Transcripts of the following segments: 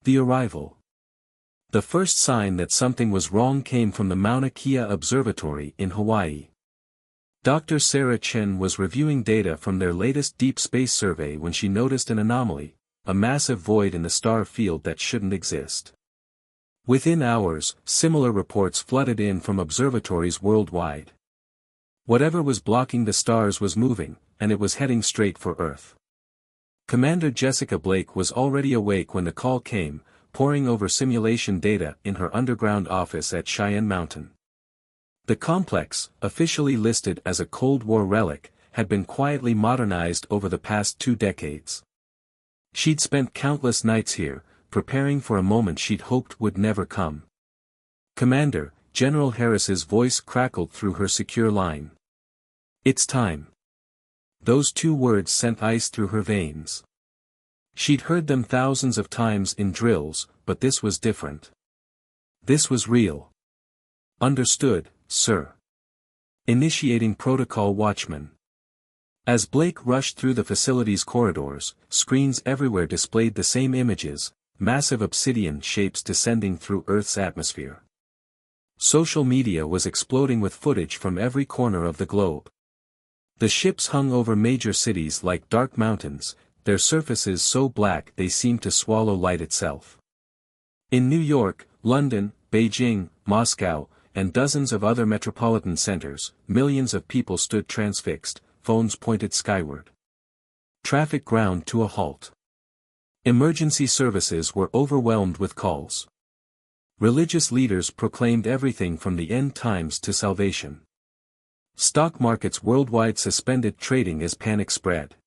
The arrival. The first sign that something was wrong came from the Mauna Kea Observatory in Hawaii. Dr. Sarah Chen was reviewing data from their latest deep space survey when she noticed an anomaly, a massive void in the star field that shouldn't exist. Within hours, similar reports flooded in from observatories worldwide. Whatever was blocking the stars was moving, and it was heading straight for Earth. Commander Jessica Blake was already awake when the call came, poring over simulation data in her underground office at Cheyenne Mountain. The complex, officially listed as a Cold War relic, had been quietly modernized over the past 2 decades. She'd spent countless nights here, preparing for a moment she'd hoped would never come. "Commander," General Harris's voice crackled through her secure line. "It's time." Those 2 words sent ice through her veins. She'd heard them thousands of times in drills, but this was different. This was real. "Understood, sir." Initiating protocol, watchman. As Blake rushed through the facility's corridors, screens everywhere displayed the same images, massive obsidian shapes descending through Earth's atmosphere. Social media was exploding with footage from every corner of the globe. The ships hung over major cities like dark mountains, their surfaces so black they seemed to swallow light itself. In New York, London, Beijing, Moscow, and dozens of other metropolitan centers, millions of people stood transfixed, phones pointed skyward. Traffic ground to a halt. Emergency services were overwhelmed with calls. Religious leaders proclaimed everything from the end times to salvation. Stock markets worldwide suspended trading as panic spread.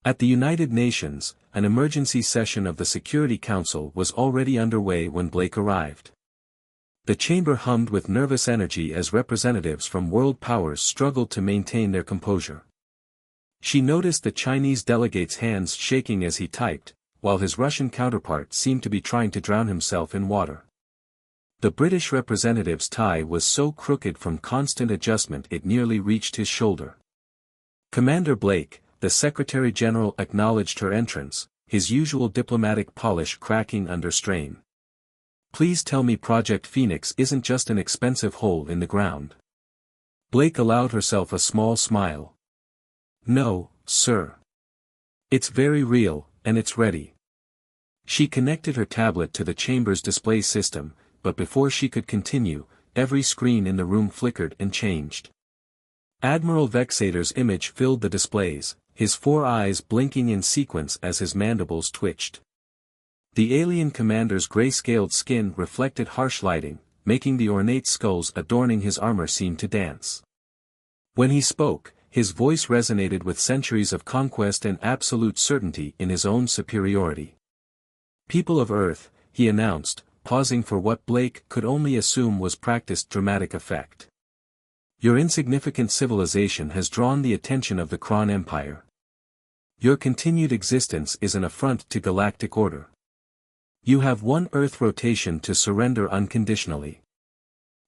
At the United Nations, an emergency session of the Security Council was already underway when Blake arrived. The chamber hummed with nervous energy as representatives from world powers struggled to maintain their composure. She noticed the Chinese delegate's hands shaking as he typed, while his Russian counterpart seemed to be trying to drown himself in water. The British representative's tie was so crooked from constant adjustment it nearly reached his shoulder. "Commander Blake," the Secretary-General acknowledged her entrance, his usual diplomatic polish cracking under strain. "Please tell me Project Phoenix isn't just an expensive hole in the ground." Blake allowed herself a small smile. "No, sir. It's very real, and it's ready." She connected her tablet to the chamber's display system, but before she could continue, every screen in the room flickered and changed. Admiral Vexator's image filled the displays, his 4 eyes blinking in sequence as his mandibles twitched. The alien commander's gray-scaled skin reflected harsh lighting, making the ornate skulls adorning his armor seem to dance. When he spoke, his voice resonated with centuries of conquest and absolute certainty in his own superiority. "People of Earth," he announced, pausing for what Blake could only assume was practiced dramatic effect. "Your insignificant civilization has drawn the attention of the Craan Empire. Your continued existence is an affront to galactic order. You have 1 Earth rotation to surrender unconditionally.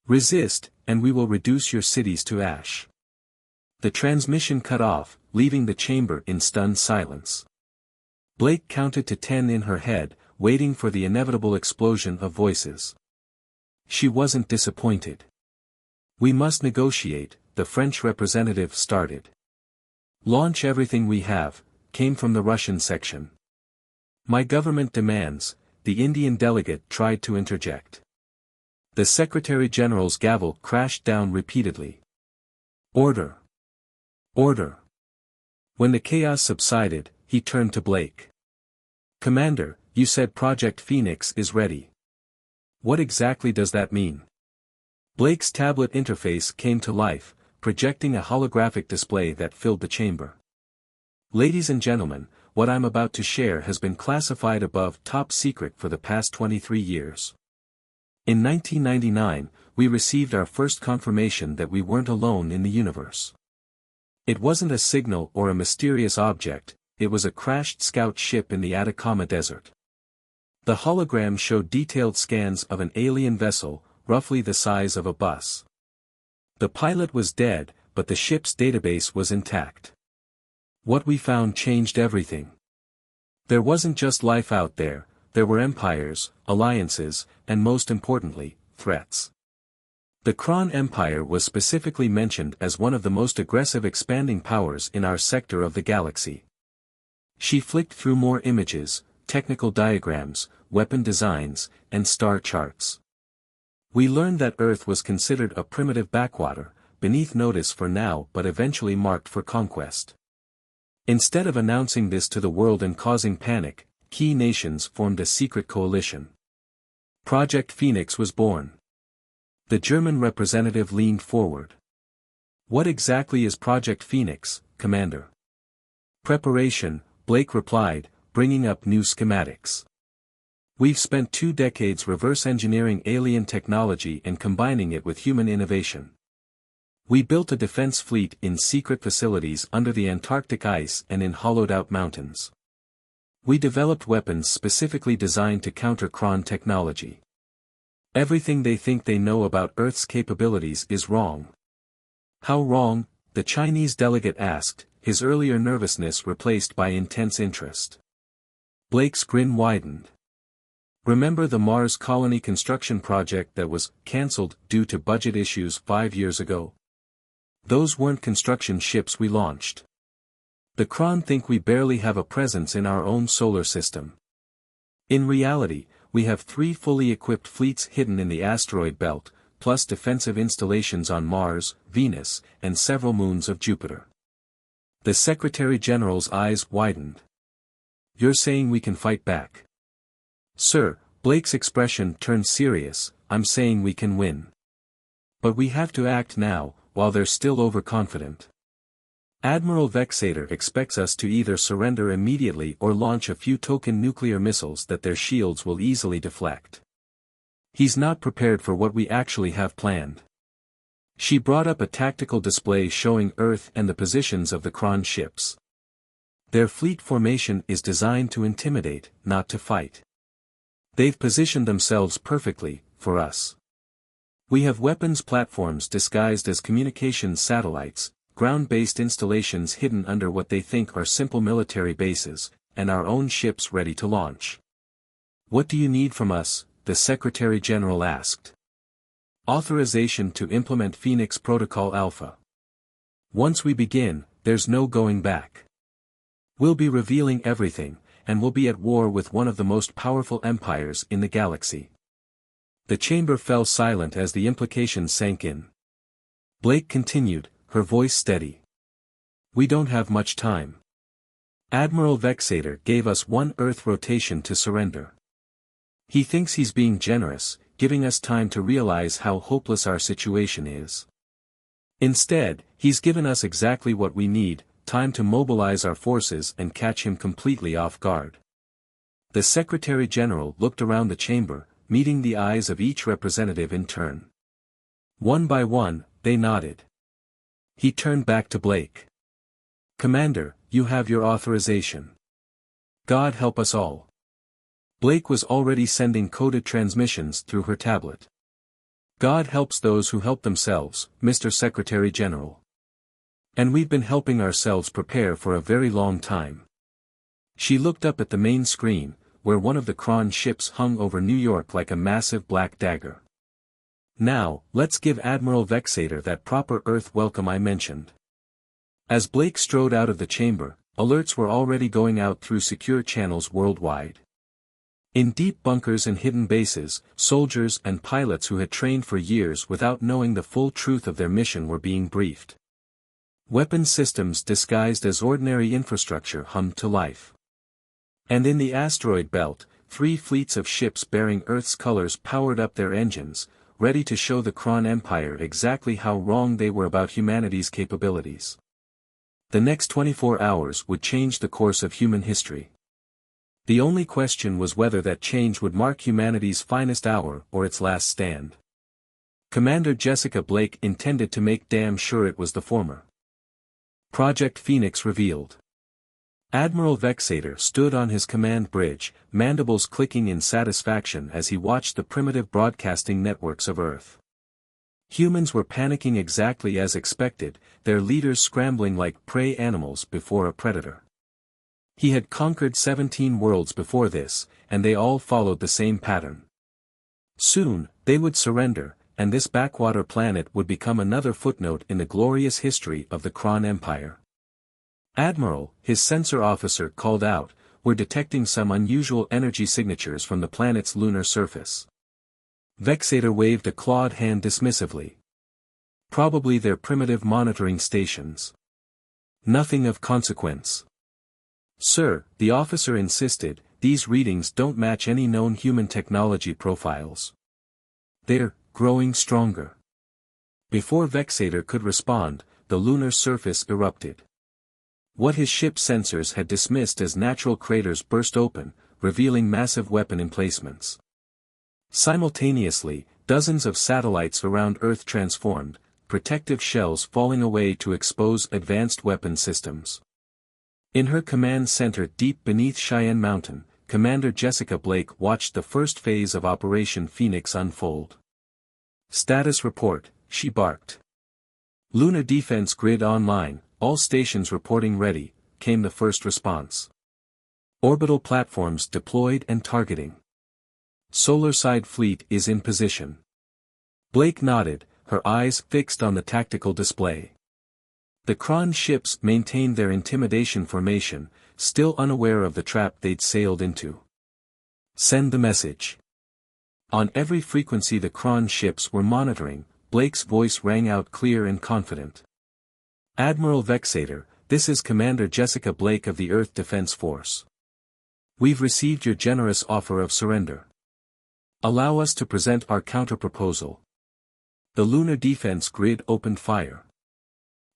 Resist, and we will reduce your cities to ash." The transmission cut off, leaving the chamber in stunned silence. Blake counted to 10 in her head, waiting for the inevitable explosion of voices. She wasn't disappointed. "We must negotiate," the French representative started. "Launch everything we have," came from the Russian section. "My government demands," the Indian delegate tried to interject. The Secretary-General's gavel crashed down repeatedly. "Order! Order!" When the chaos subsided, he turned to Blake. "Commander, you said Project Phoenix is ready. What exactly does that mean?" Blake's tablet interface came to life, projecting a holographic display that filled the chamber. "Ladies and gentlemen, what I'm about to share has been classified above top secret for the past 23 years. In 1999, we received our first confirmation that we weren't alone in the universe. It wasn't a signal or a mysterious object, it was a crashed scout ship in the Atacama Desert. The hologram showed detailed scans of an alien vessel, roughly the size of a bus. The pilot was dead, but the ship's database was intact. What we found changed everything. There wasn't just life out there, there were empires, alliances, and most importantly, threats. The Craan Empire was specifically mentioned as one of the most aggressive expanding powers in our sector of the galaxy. She flicked through more images, technical diagrams, weapon designs, and star charts. We learned that Earth was considered a primitive backwater, beneath notice for now but eventually marked for conquest. Instead of announcing this to the world and causing panic, key nations formed a secret coalition. Project Phoenix was born. The German representative leaned forward. "What exactly is Project Phoenix, Commander?" "Preparation," Blake replied, bringing up new schematics. "We've spent 2 decades reverse engineering alien technology and combining it with human innovation. We built a defense fleet in secret facilities under the Antarctic ice and in hollowed-out mountains. We developed weapons specifically designed to counter Craan technology. Everything they think they know about Earth's capabilities is wrong." "How wrong?" the Chinese delegate asked, his earlier nervousness replaced by intense interest. Blake's grin widened. "Remember the Mars colony construction project that was cancelled due to budget issues 5 years ago? Those weren't construction ships we launched. The Craan think we barely have a presence in our own solar system. In reality, we have 3 fully equipped fleets hidden in the asteroid belt, plus defensive installations on Mars, Venus, and several moons of Jupiter." The Secretary-General's eyes widened. "You're saying we can fight back?" "Sir," Blake's expression turned serious, "I'm saying we can win. But we have to act now, while they're still overconfident. Admiral Vexator expects us to either surrender immediately or launch a few token nuclear missiles that their shields will easily deflect. He's not prepared for what we actually have planned." She brought up a tactical display showing Earth and the positions of the Craan ships. "Their fleet formation is designed to intimidate, not to fight. They've positioned themselves perfectly, for us. We have weapons platforms disguised as communications satellites, ground-based installations hidden under what they think are simple military bases, and our own ships ready to launch." "What do you need from us?" the Secretary-General asked. "Authorization to implement Phoenix Protocol Alpha. Once we begin, there's no going back. We'll be revealing everything, and we'll be at war with one of the most powerful empires in the galaxy." The chamber fell silent as the implications sank in. Blake continued, her voice steady. "We don't have much time. Admiral Vexator gave us 1 Earth rotation to surrender. He thinks he's being generous, giving us time to realize how hopeless our situation is. Instead, he's given us exactly what we need, time to mobilize our forces and catch him completely off guard." The Secretary-General looked around the chamber, meeting the eyes of each representative in turn. One by one, they nodded. He turned back to Blake. "Commander, you have your authorization. God help us all." Blake was already sending coded transmissions through her tablet. "God helps those who help themselves, Mr. Secretary-General. And we've been helping ourselves prepare for a very long time." She looked up at the main screen, where one of the Craan ships hung over New York like a massive black dagger. "Now, let's give Admiral Vexator that proper Earth welcome I mentioned." As Blake strode out of the chamber, alerts were already going out through secure channels worldwide. In deep bunkers and hidden bases, soldiers and pilots who had trained for years without knowing the full truth of their mission were being briefed. Weapon systems disguised as ordinary infrastructure hummed to life. And in the asteroid belt, 3 fleets of ships bearing Earth's colors powered up their engines, ready to show the Craan Empire exactly how wrong they were about humanity's capabilities. The next 24 hours would change the course of human history. The only question was whether that change would mark humanity's finest hour or its last stand. Commander Jessica Blake intended to make damn sure it was the former. Project Phoenix revealed. Admiral Vexator stood on his command bridge, mandibles clicking in satisfaction as he watched the primitive broadcasting networks of Earth. Humans were panicking exactly as expected, their leaders scrambling like prey animals before a predator. He had conquered 17 worlds before this, and they all followed the same pattern. Soon, they would surrender, and this backwater planet would become another footnote in the glorious history of the Craan Empire. "Admiral," his sensor officer called out, "we're detecting some unusual energy signatures from the planet's lunar surface." Vexator waved a clawed hand dismissively. "Probably their primitive monitoring stations. Nothing of consequence." "Sir," the officer insisted, "these readings don't match any known human technology profiles. They're growing stronger." Before Vexator could respond, the lunar surface erupted. What his ship's sensors had dismissed as natural craters burst open, revealing massive weapon emplacements. Simultaneously, dozens of satellites around Earth transformed, protective shells falling away to expose advanced weapon systems. In her command center deep beneath Cheyenne Mountain, Commander Jessica Blake watched the first phase of Operation Phoenix unfold. "Status report," she barked. "Lunar defense grid online, all stations reporting ready," came the first response. "Orbital platforms deployed and targeting. Solar side fleet is in position." Blake nodded, her eyes fixed on the tactical display. The Craan ships maintained their intimidation formation, still unaware of the trap they'd sailed into. "Send the message." On every frequency the Craan ships were monitoring, Blake's voice rang out clear and confident. "Admiral Vexator, this is Commander Jessica Blake of the Earth Defense Force. We've received your generous offer of surrender. Allow us to present our counterproposal." The lunar defense grid opened fire.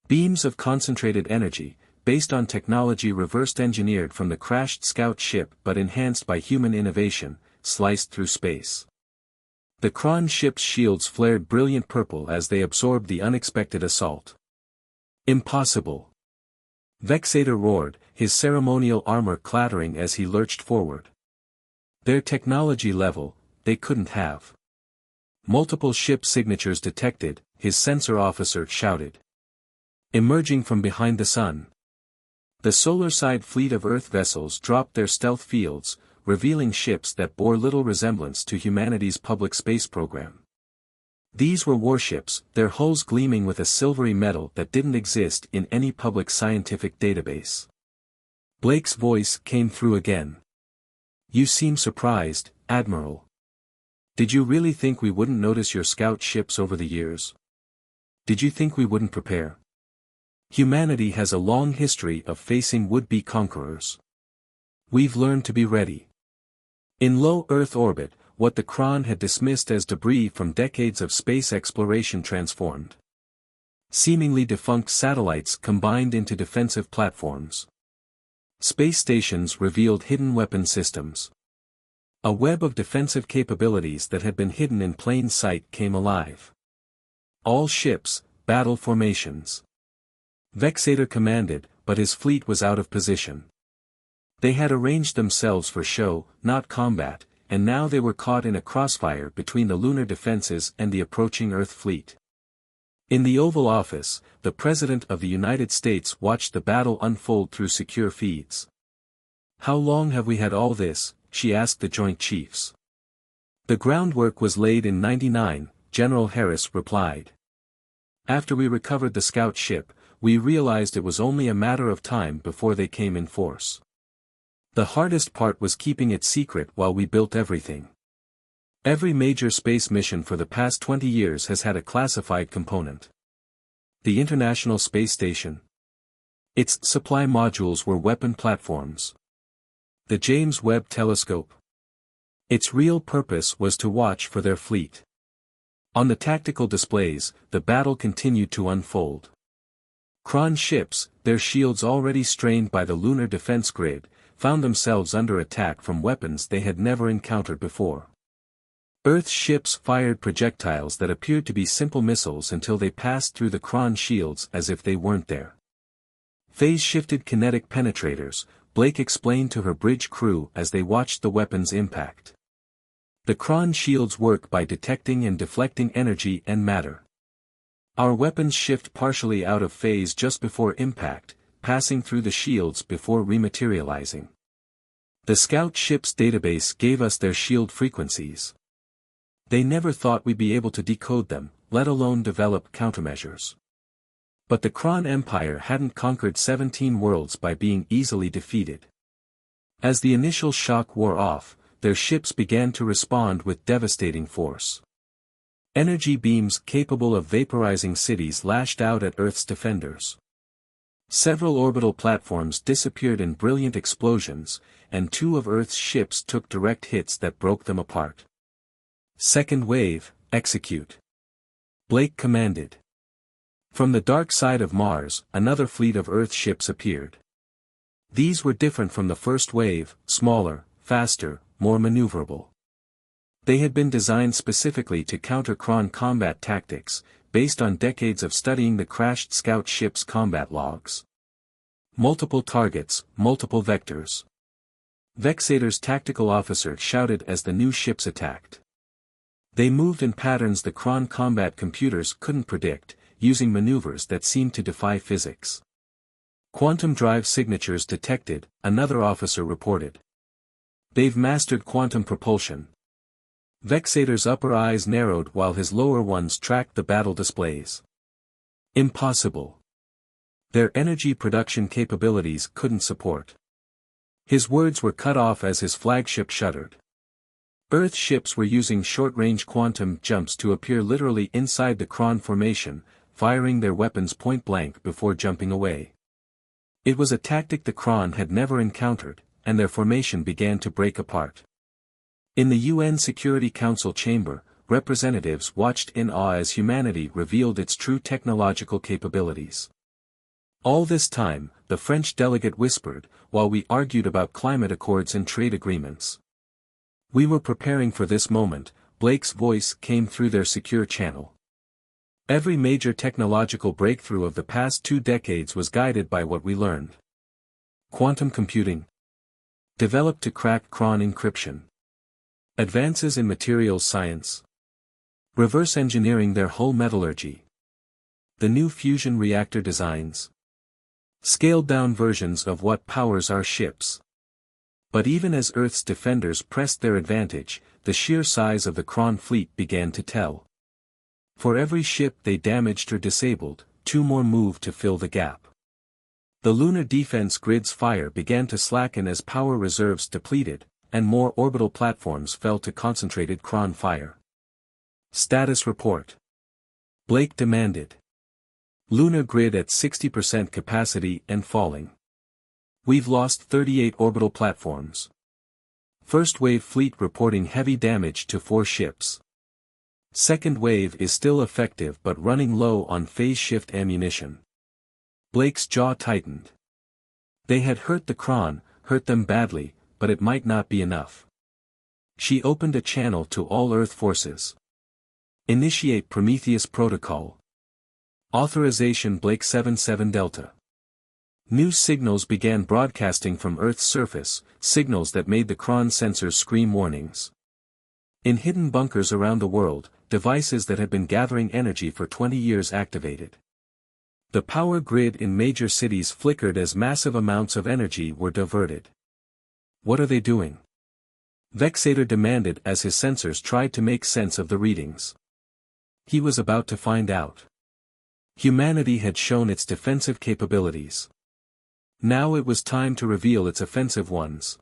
Beams of concentrated energy, based on technology reversed engineered from the crashed scout ship but enhanced by human innovation, sliced through space. The Craan ship's shields flared brilliant purple as they absorbed the unexpected assault. "Impossible!" Vexator roared, his ceremonial armor clattering as he lurched forward. "Their technology level, they couldn't have." "Multiple ship signatures detected," his sensor officer shouted. "Emerging from behind the sun." The solar-side fleet of Earth vessels dropped their stealth fields, revealing ships that bore little resemblance to humanity's public space program. These were warships, their hulls gleaming with a silvery metal that didn't exist in any public scientific database. Blake's voice came through again. "You seem surprised, Admiral. Did you really think we wouldn't notice your scout ships over the years? Did you think we wouldn't prepare? Humanity has a long history of facing would-be conquerors. We've learned to be ready." In low Earth orbit, what the Craan had dismissed as debris from decades of space exploration transformed. Seemingly defunct satellites combined into defensive platforms. Space stations revealed hidden weapon systems. A web of defensive capabilities that had been hidden in plain sight came alive. All ships, battle formations. Vexator commanded, but his fleet was out of position. They had arranged themselves for show, not combat, and now they were caught in a crossfire between the lunar defenses and the approaching Earth fleet. In the Oval Office, the President of the United States watched the battle unfold through secure feeds. "How long have we had all this?" she asked the Joint Chiefs. "The groundwork was laid in '99, General Harris replied. "After we recovered the scout ship, we realized it was only a matter of time before they came in force. The hardest part was keeping it secret while we built everything. Every major space mission for the past 20 years has had a classified component. The International Space Station. Its supply modules were weapon platforms. The James Webb Telescope. Its real purpose was to watch for their fleet. On the tactical displays, the battle continued to unfold. Craan ships, their shields already strained by the lunar defense grid, found themselves under attack from weapons they had never encountered before. Earth ships fired projectiles that appeared to be simple missiles until they passed through the Craan shields as if they weren't there. Phase-shifted kinetic penetrators, Blake explained to her bridge crew as they watched the weapons impact. The Craan shields work by detecting and deflecting energy and matter. Our weapons shift partially out of phase just before impact, passing through the shields before rematerializing. The scout ship's database gave us their shield frequencies. They never thought we'd be able to decode them, let alone develop countermeasures. But the Craan Empire hadn't conquered 17 worlds by being easily defeated. As the initial shock wore off, their ships began to respond with devastating force. Energy beams capable of vaporizing cities lashed out at Earth's defenders. Several orbital platforms disappeared in brilliant explosions, and 2 of Earth's ships took direct hits that broke them apart. Second wave, execute. Blake commanded. From the dark side of Mars, another fleet of Earth ships appeared. These were different from the first wave, smaller, faster, more maneuverable. They had been designed specifically to counter Craan combat tactics, based on decades of studying the crashed scout ship's combat logs. Multiple targets, multiple vectors. Vexator's tactical officer shouted as the new ships attacked. They moved in patterns the Craan combat computers couldn't predict, using maneuvers that seemed to defy physics. Quantum drive signatures detected, another officer reported. They've mastered quantum propulsion. Vexator's upper eyes narrowed while his lower ones tracked the battle displays. Impossible. Their energy production capabilities couldn't support. His words were cut off as his flagship shuddered. Earth ships were using short-range quantum jumps to appear literally inside the Craan formation, firing their weapons point-blank before jumping away. It was a tactic the Craan had never encountered, and their formation began to break apart. In the UN Security Council chamber, representatives watched in awe as humanity revealed its true technological capabilities. All this time, the French delegate whispered, while we argued about climate accords and trade agreements. We were preparing for this moment, Blake's voice came through their secure channel. Every major technological breakthrough of the past 2 decades was guided by what we learned. Quantum computing. Developed to crack Craan encryption. Advances in materials science. Reverse engineering their hull metallurgy. The new fusion reactor designs. Scaled-down versions of what powers our ships. But even as Earth's defenders pressed their advantage, the sheer size of the Craan fleet began to tell. For every ship they damaged or disabled, 2 more moved to fill the gap. The lunar defense grid's fire began to slacken as power reserves depleted, and more orbital platforms fell to concentrated Craan fire. Status report. Blake demanded. Lunar grid at 60% capacity and falling. We've lost 38 orbital platforms. First wave fleet reporting heavy damage to 4 ships. Second wave is still effective but running low on phase shift ammunition. Blake's jaw tightened. They had hurt the Craan, hurt them badly, but it might not be enough. She opened a channel to all Earth forces. Initiate Prometheus Protocol. Authorization Blake 77 Delta. New signals began broadcasting from Earth's surface, signals that made the Craan sensors scream warnings. In hidden bunkers around the world, devices that had been gathering energy for 20 years activated. The power grid in major cities flickered as massive amounts of energy were diverted. What are they doing? Vexator demanded as his sensors tried to make sense of the readings. He was about to find out. Humanity had shown its defensive capabilities. Now it was time to reveal its offensive ones.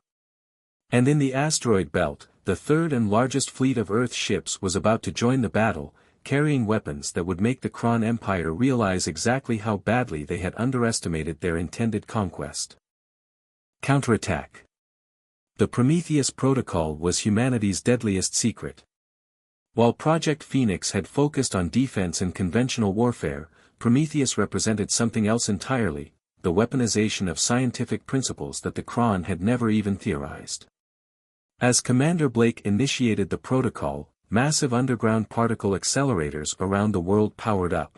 And in the asteroid belt, the third and largest fleet of Earth ships was about to join the battle, carrying weapons that would make the Craan Empire realize exactly how badly they had underestimated their intended conquest. Counterattack. The Prometheus Protocol was humanity's deadliest secret. While Project Phoenix had focused on defense and conventional warfare, Prometheus represented something else entirely, the weaponization of scientific principles that the Craan had never even theorized. As Commander Blake initiated the protocol, massive underground particle accelerators around the world powered up.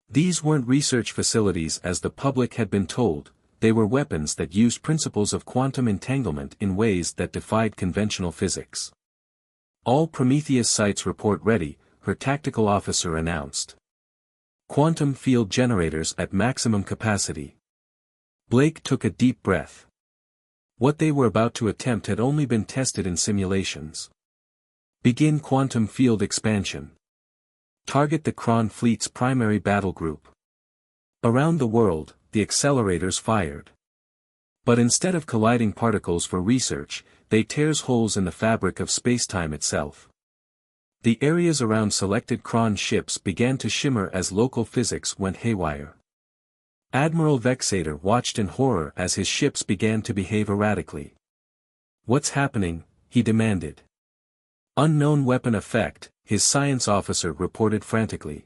These weren't research facilities as the public had been told, they were weapons that used principles of quantum entanglement in ways that defied conventional physics. All Prometheus sites report ready, her tactical officer announced. Quantum field generators at maximum capacity. Blake took a deep breath. What they were about to attempt had only been tested in simulations. Begin quantum field expansion. Target the Craan fleet's primary battle group. Around the world, the accelerators fired. But instead of colliding particles for research, they tears holes in the fabric of spacetime itself. The areas around selected Craan ships began to shimmer as local physics went haywire. Admiral Vexator watched in horror as his ships began to behave erratically. "What's happening?" he demanded. "Unknown weapon effect," his science officer reported frantically.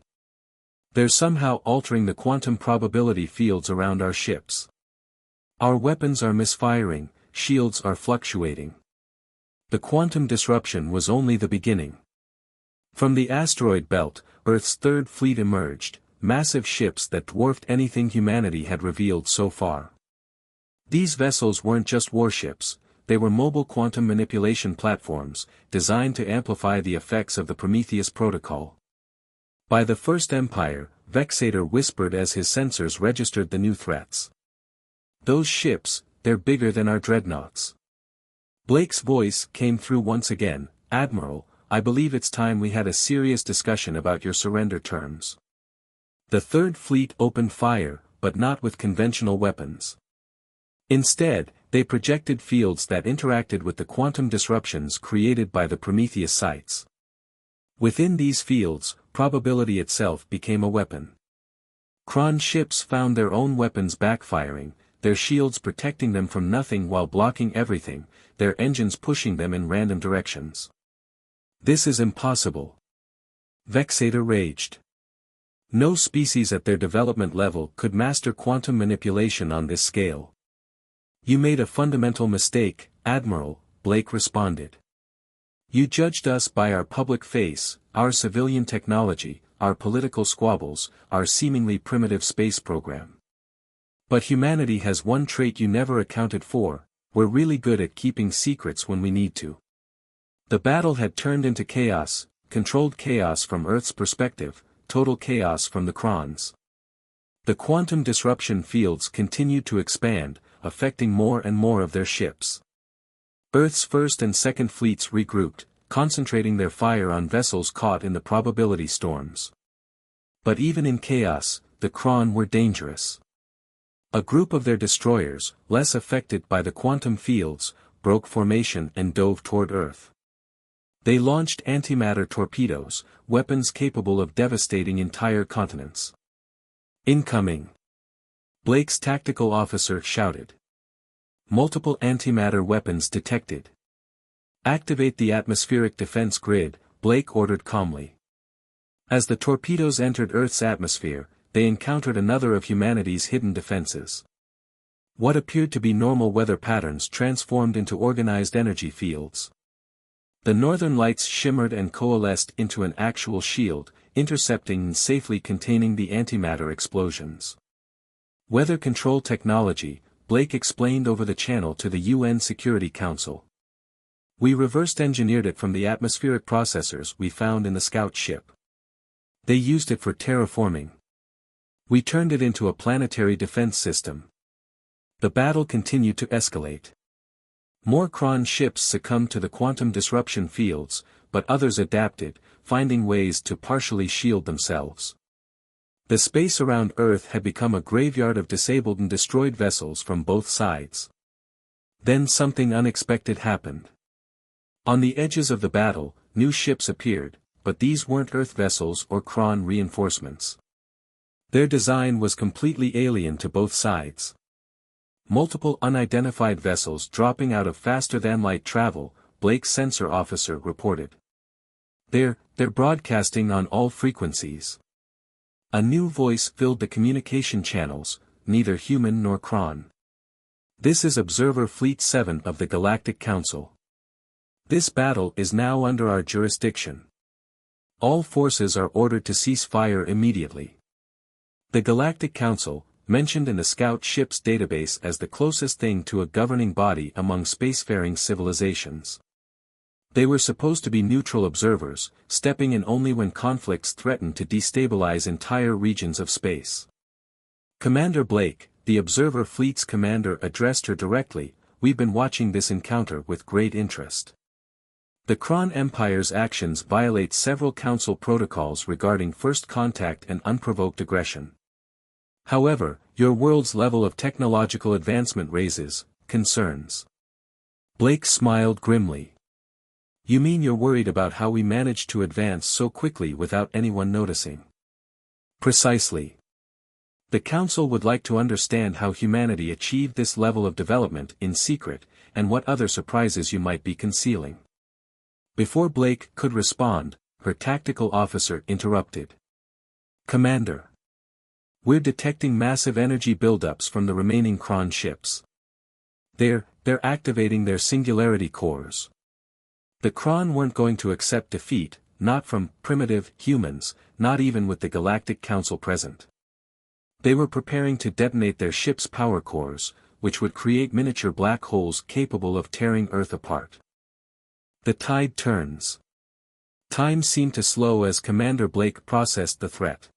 "They're somehow altering the quantum probability fields around our ships. Our weapons are misfiring, shields are fluctuating." The quantum disruption was only the beginning. From the asteroid belt, Earth's third fleet emerged, massive ships that dwarfed anything humanity had revealed so far. These vessels weren't just warships, they were mobile quantum manipulation platforms, designed to amplify the effects of the Prometheus protocol. By the First Empire, Vexator whispered as his sensors registered the new threats. "Those ships, they're bigger than our dreadnoughts." Blake's voice came through once again. "Admiral, I believe it's time we had a serious discussion about your surrender terms." The Third Fleet opened fire, but not with conventional weapons. Instead, they projected fields that interacted with the quantum disruptions created by the Prometheus sites. Within these fields, probability itself became a weapon. Craan ships found their own weapons backfiring, their shields protecting them from nothing while blocking everything, their engines pushing them in random directions. "This is impossible." Vexator raged. No species at their development level could master quantum manipulation on this scale. "You made a fundamental mistake, Admiral," Blake responded. "You judged us by our public face, our civilian technology, our political squabbles, our seemingly primitive space program. But humanity has one trait you never accounted for: we're really good at keeping secrets when we need to." The battle had turned into chaos, controlled chaos from Earth's perspective, total chaos from the Craans. The quantum disruption fields continued to expand, affecting more and more of their ships. Earth's first and second fleets regrouped, concentrating their fire on vessels caught in the probability storms. But even in chaos, the Craan were dangerous. A group of their destroyers, less affected by the quantum fields, broke formation and dove toward Earth. They launched antimatter torpedoes, weapons capable of devastating entire continents. "Incoming!" Blake's tactical officer shouted. "Multiple antimatter weapons detected." "Activate the atmospheric defense grid," Blake ordered calmly. As the torpedoes entered Earth's atmosphere, they encountered another of humanity's hidden defenses. What appeared to be normal weather patterns transformed into organized energy fields. The northern lights shimmered and coalesced into an actual shield, intercepting and safely containing the antimatter explosions. "Weather control technology," Blake explained over the channel to the UN Security Council. "We reversed engineered it from the atmospheric processors we found in the scout ship. They used it for terraforming. We turned it into a planetary defense system." The battle continued to escalate. More Craan ships succumbed to the quantum disruption fields, but others adapted, finding ways to partially shield themselves. The space around Earth had become a graveyard of disabled and destroyed vessels from both sides. Then something unexpected happened. On the edges of the battle, new ships appeared, but these weren't Earth vessels or Craan reinforcements. Their design was completely alien to both sides. Multiple unidentified vessels dropping out of faster-than-light travel, Blake's sensor officer reported. They're broadcasting on all frequencies." A new voice filled the communication channels, neither human nor Craan. "This is Observer Fleet 7 of the Galactic Council. This battle is now under our jurisdiction. All forces are ordered to cease fire immediately." The Galactic Council, mentioned in the scout ship's database as the closest thing to a governing body among spacefaring civilizations. They were supposed to be neutral observers, stepping in only when conflicts threatened to destabilize entire regions of space. "Commander Blake," the Observer Fleet's commander addressed her directly, we've been watching this encounter with great interest. The Craan Empire's actions violate several Council protocols regarding first contact and unprovoked aggression. However, your world's level of technological advancement raises concerns. Blake smiled grimly. You mean you're worried about how we managed to advance so quickly without anyone noticing? Precisely. The Council would like to understand how humanity achieved this level of development in secret, and what other surprises you might be concealing. Before Blake could respond, her tactical officer interrupted. Commander. We're detecting massive energy buildups from the remaining Craan ships. They're activating their singularity cores. The Craan weren't going to accept defeat, not from primitive humans, not even with the Galactic Council present. They were preparing to detonate their ship's power cores, which would create miniature black holes capable of tearing Earth apart. The tide turns. Time seemed to slow as Commander Blake processed the threat.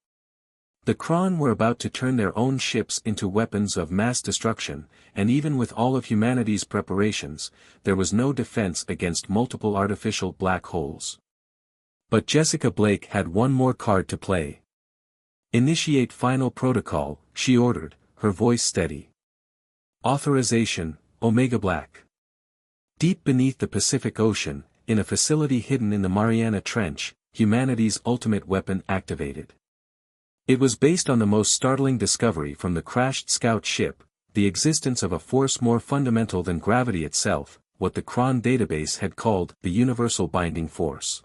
The Craan were about to turn their own ships into weapons of mass destruction, and even with all of humanity's preparations, there was no defense against multiple artificial black holes. But Jessica Blake had one more card to play. Initiate final protocol, she ordered, her voice steady. Authorization, Omega Black. Deep beneath the Pacific Ocean, in a facility hidden in the Mariana Trench, humanity's ultimate weapon activated. It was based on the most startling discovery from the crashed scout ship, the existence of a force more fundamental than gravity itself, what the Craan database had called the Universal Binding Force.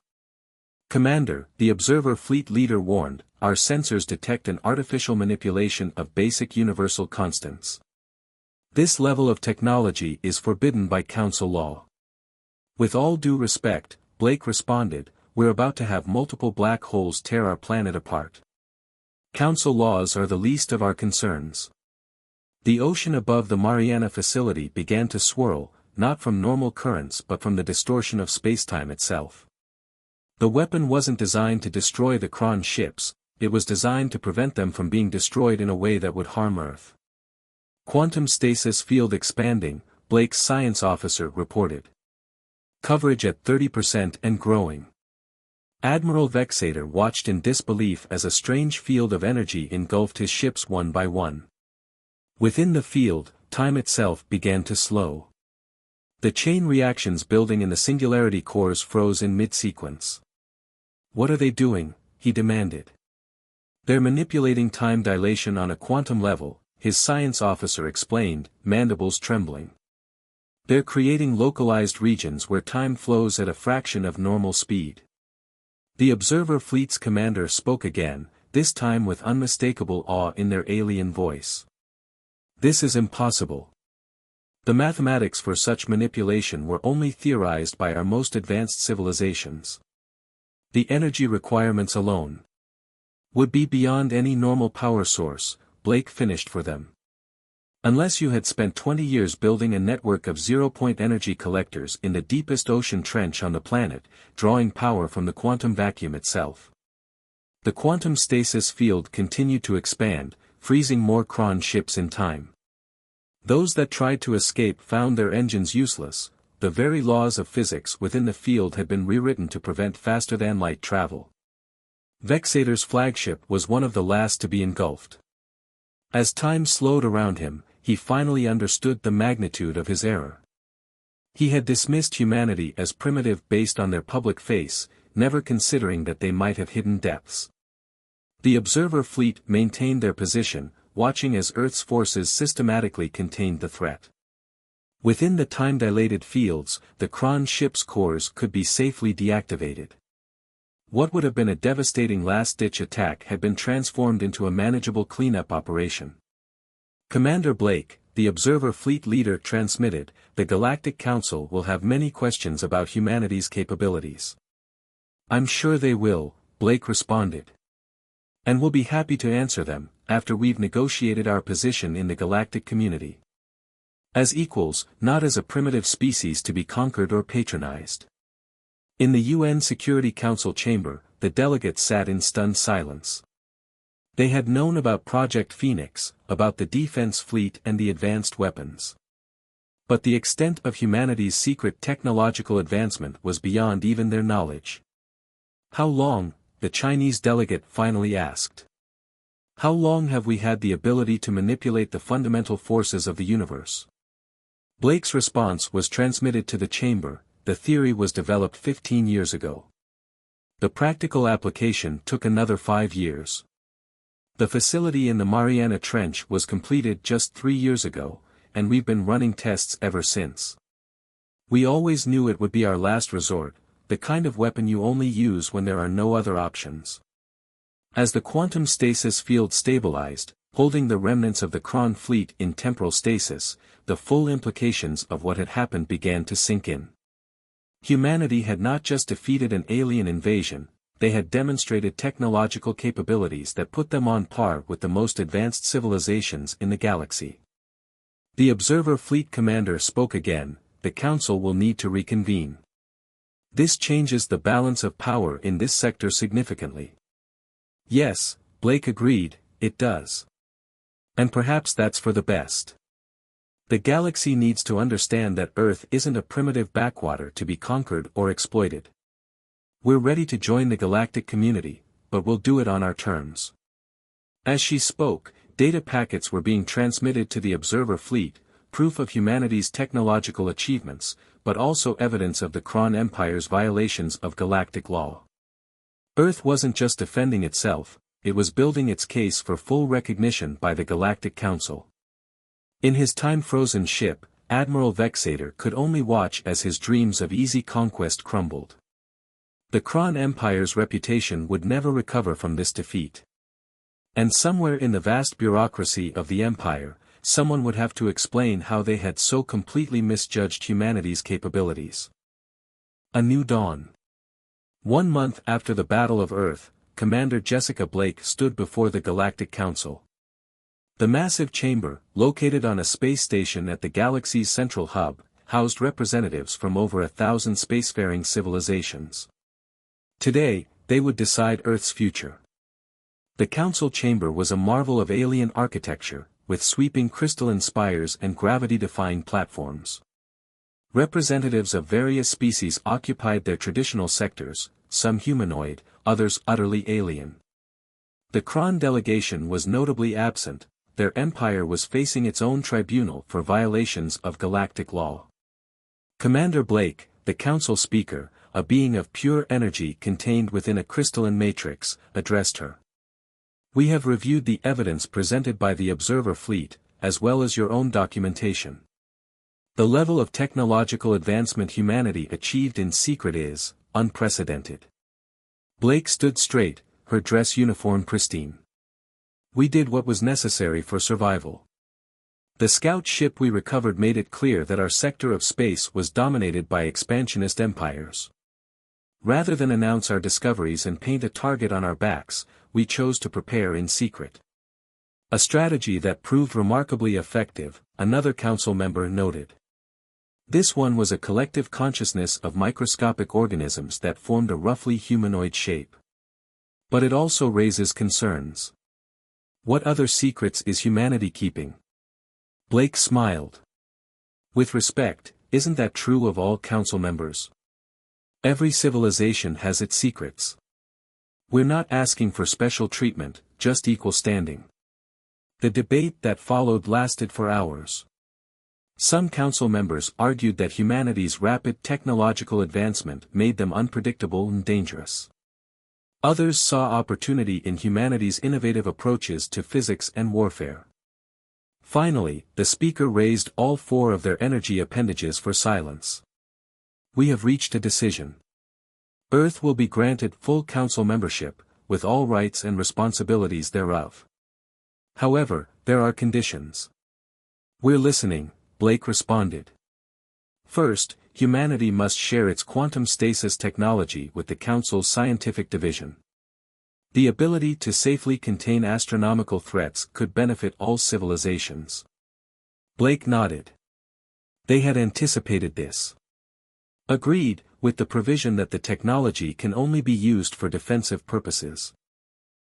Commander, the Observer Fleet Leader warned, our sensors detect an artificial manipulation of basic universal constants. This level of technology is forbidden by Council law. With all due respect, Blake responded, we're about to have multiple black holes tear our planet apart. Council laws are the least of our concerns. The ocean above the Mariana facility began to swirl, not from normal currents but from the distortion of spacetime itself. The weapon wasn't designed to destroy the Craan ships, it was designed to prevent them from being destroyed in a way that would harm Earth. Quantum stasis field expanding, Blake's science officer reported. Coverage at 30% and growing. Admiral Vexator watched in disbelief as a strange field of energy engulfed his ships one by one. Within the field, time itself began to slow. The chain reactions building in the singularity cores froze in mid-sequence. What are they doing? He demanded. They're manipulating time dilation on a quantum level, his science officer explained, mandibles trembling. They're creating localized regions where time flows at a fraction of normal speed. The Observer Fleet's commander spoke again, this time with unmistakable awe in their alien voice. This is impossible. The mathematics for such manipulation were only theorized by our most advanced civilizations. The energy requirements alone would be beyond any normal power source, Blake finished for them. Unless you had spent 20 years building a network of zero-point energy collectors in the deepest ocean trench on the planet, drawing power from the quantum vacuum itself. The quantum stasis field continued to expand, freezing more Craan ships in time. Those that tried to escape found their engines useless, the very laws of physics within the field had been rewritten to prevent faster-than-light travel. Vexator's flagship was one of the last to be engulfed. As time slowed around him, he finally understood the magnitude of his error. He had dismissed humanity as primitive based on their public face, never considering that they might have hidden depths. The Observer Fleet maintained their position, watching as Earth's forces systematically contained the threat. Within the time-dilated fields, the Craan ship's cores could be safely deactivated. What would have been a devastating last-ditch attack had been transformed into a manageable cleanup operation. Commander Blake, the Observer Fleet leader transmitted, the Galactic Council will have many questions about humanity's capabilities. I'm sure they will, Blake responded. And we'll be happy to answer them, after we've negotiated our position in the galactic community. As equals, not as a primitive species to be conquered or patronized. In the UN Security Council chamber, the delegates sat in stunned silence. They had known about Project Phoenix, about the defense fleet and the advanced weapons. But the extent of humanity's secret technological advancement was beyond even their knowledge. "How long?" the Chinese delegate finally asked. "How long have we had the ability to manipulate the fundamental forces of the universe?" Blake's response was transmitted to the chamber. "The theory was developed 15 years ago. The practical application took another 5 years. The facility in the Mariana Trench was completed just 3 years ago, and we've been running tests ever since. We always knew it would be our last resort, the kind of weapon you only use when there are no other options." As the quantum stasis field stabilized, holding the remnants of the Craan fleet in temporal stasis, the full implications of what had happened began to sink in. Humanity had not just defeated an alien invasion, they had demonstrated technological capabilities that put them on par with the most advanced civilizations in the galaxy. The observer fleet commander spoke again. "The Council will need to reconvene. This changes the balance of power in this sector significantly." "Yes," Blake agreed, "it does. And perhaps that's for the best. The galaxy needs to understand that Earth isn't a primitive backwater to be conquered or exploited. We're ready to join the galactic community, but we'll do it on our terms." As she spoke, data packets were being transmitted to the observer fleet, proof of humanity's technological achievements, but also evidence of the Craan Empire's violations of galactic law. Earth wasn't just defending itself, it was building its case for full recognition by the Galactic Council. In his time-frozen ship, Admiral Vexator could only watch as his dreams of easy conquest crumbled. The Craan Empire's reputation would never recover from this defeat. And somewhere in the vast bureaucracy of the Empire, someone would have to explain how they had so completely misjudged humanity's capabilities. A new dawn. 1 month after the Battle of Earth, Commander Jessica Blake stood before the Galactic Council. The massive chamber, located on a space station at the galaxy's central hub, housed representatives from over 1,000 spacefaring civilizations. Today, they would decide Earth's future. The council chamber was a marvel of alien architecture, with sweeping crystalline spires and gravity-defying platforms. Representatives of various species occupied their traditional sectors, some humanoid, others utterly alien. The Craan delegation was notably absent. Their empire was facing its own tribunal for violations of galactic law. Commander Blake, the council speaker, a being of pure energy contained within a crystalline matrix, addressed her. "We have reviewed the evidence presented by the observer fleet, as well as your own documentation. The level of technological advancement humanity achieved in secret is unprecedented." Blake stood straight, her dress uniform pristine. "We did what was necessary for survival. The scout ship we recovered made it clear that our sector of space was dominated by expansionist empires. Rather than announce our discoveries and paint a target on our backs, we chose to prepare in secret. A strategy that proved remarkably effective," another council member noted. This one was a collective consciousness of microscopic organisms that formed a roughly humanoid shape. But it also raises concerns. What other secrets is humanity keeping? Blake smiled. With respect, isn't that true of all council members? Every civilization has its secrets. We're not asking for special treatment, just equal standing. The debate that followed lasted for hours. Some council members argued that humanity's rapid technological advancement made them unpredictable and dangerous. Others saw opportunity in humanity's innovative approaches to physics and warfare. Finally, the speaker raised all 4 of their energy appendages for silence. "We have reached a decision. Earth will be granted full council membership, with all rights and responsibilities thereof. However, there are conditions." "We're listening," Blake responded. "First, humanity must share its quantum stasis technology with the Council's scientific division. The ability to safely contain astronomical threats could benefit all civilizations." Blake nodded. They had anticipated this. "Agreed, with the provision that the technology can only be used for defensive purposes."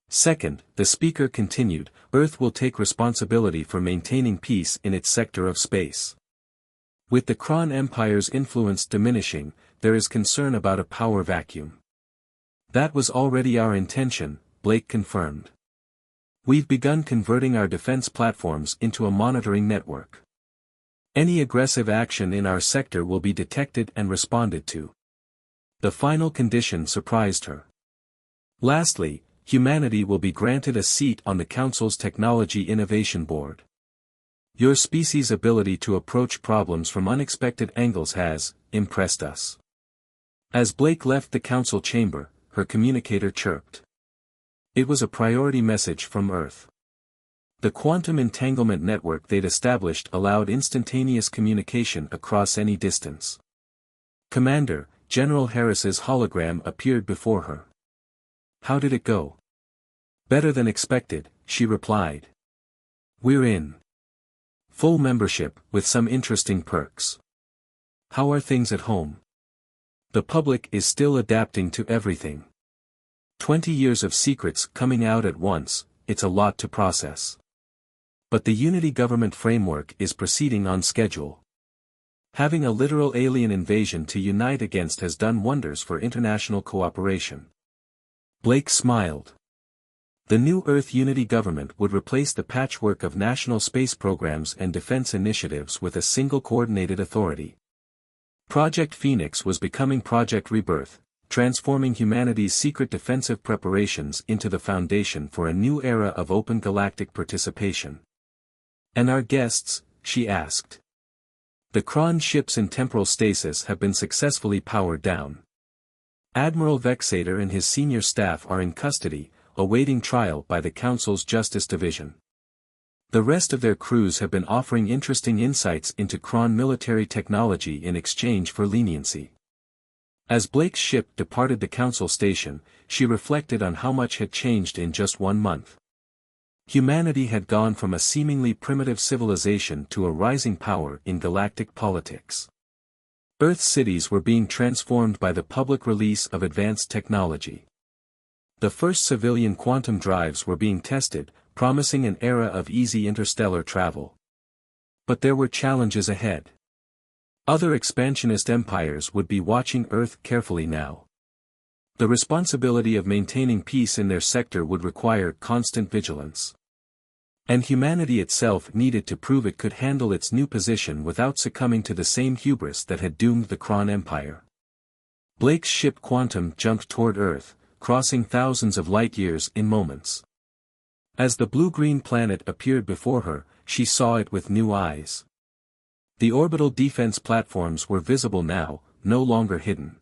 Second, the speaker continued, Earth will take responsibility for maintaining peace in its sector of space. With the Craan Empire's influence diminishing, there is concern about a power vacuum. That was already our intention, Blake confirmed. We've begun converting our defense platforms into a monitoring network. Any aggressive action in our sector will be detected and responded to. The final condition surprised her. Lastly, humanity will be granted a seat on the Council's Technology Innovation Board. Your species' ability to approach problems from unexpected angles has impressed us. As Blake left the Council chamber, her communicator chirped. It was a priority message from Earth. The quantum entanglement network they'd established allowed instantaneous communication across any distance. Commander, General Harris's hologram appeared before her. How did it go? Better than expected, she replied. We're in. Full membership, with some interesting perks. How are things at home? The public is still adapting to everything. 20 years of secrets coming out at once, it's a lot to process. But the Unity government framework is proceeding on schedule. Having a literal alien invasion to unite against has done wonders for international cooperation. Blake smiled. The new Earth Unity government would replace the patchwork of national space programs and defense initiatives with a single coordinated authority. Project Phoenix was becoming Project Rebirth, transforming humanity's secret defensive preparations into the foundation for a new era of open galactic participation. And our guests, she asked. The Craan ships in temporal stasis have been successfully powered down. Admiral Vexator and his senior staff are in custody, awaiting trial by the Council's Justice Division. The rest of their crews have been offering interesting insights into Craan military technology in exchange for leniency. As Blake's ship departed the Council station, she reflected on how much had changed in just 1 month. Humanity had gone from a seemingly primitive civilization to a rising power in galactic politics. Earth's cities were being transformed by the public release of advanced technology. The first civilian quantum drives were being tested, promising an era of easy interstellar travel. But there were challenges ahead. Other expansionist empires would be watching Earth carefully now. The responsibility of maintaining peace in their sector would require constant vigilance. And humanity itself needed to prove it could handle its new position without succumbing to the same hubris that had doomed the Craan Empire. Blake's ship Quantum jumped toward Earth, crossing thousands of light-years in moments. As the blue-green planet appeared before her, she saw it with new eyes. The orbital defense platforms were visible now, no longer hidden.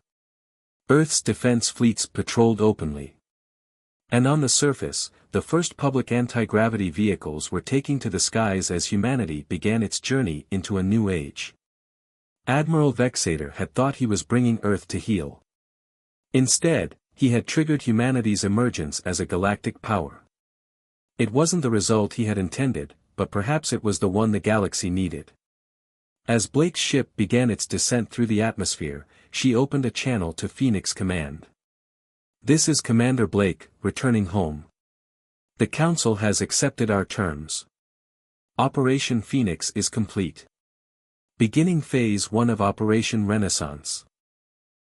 Earth's defense fleets patrolled openly. And on the surface, the first public anti-gravity vehicles were taking to the skies as humanity began its journey into a new age. Admiral Vexator had thought he was bringing Earth to heel. Instead, he had triggered humanity's emergence as a galactic power. It wasn't the result he had intended, but perhaps it was the one the galaxy needed. As Blake's ship began its descent through the atmosphere, she opened a channel to Phoenix Command. This is Commander Blake, returning home. The Council has accepted our terms. Operation Phoenix is complete. Beginning Phase 1 of Operation Renaissance.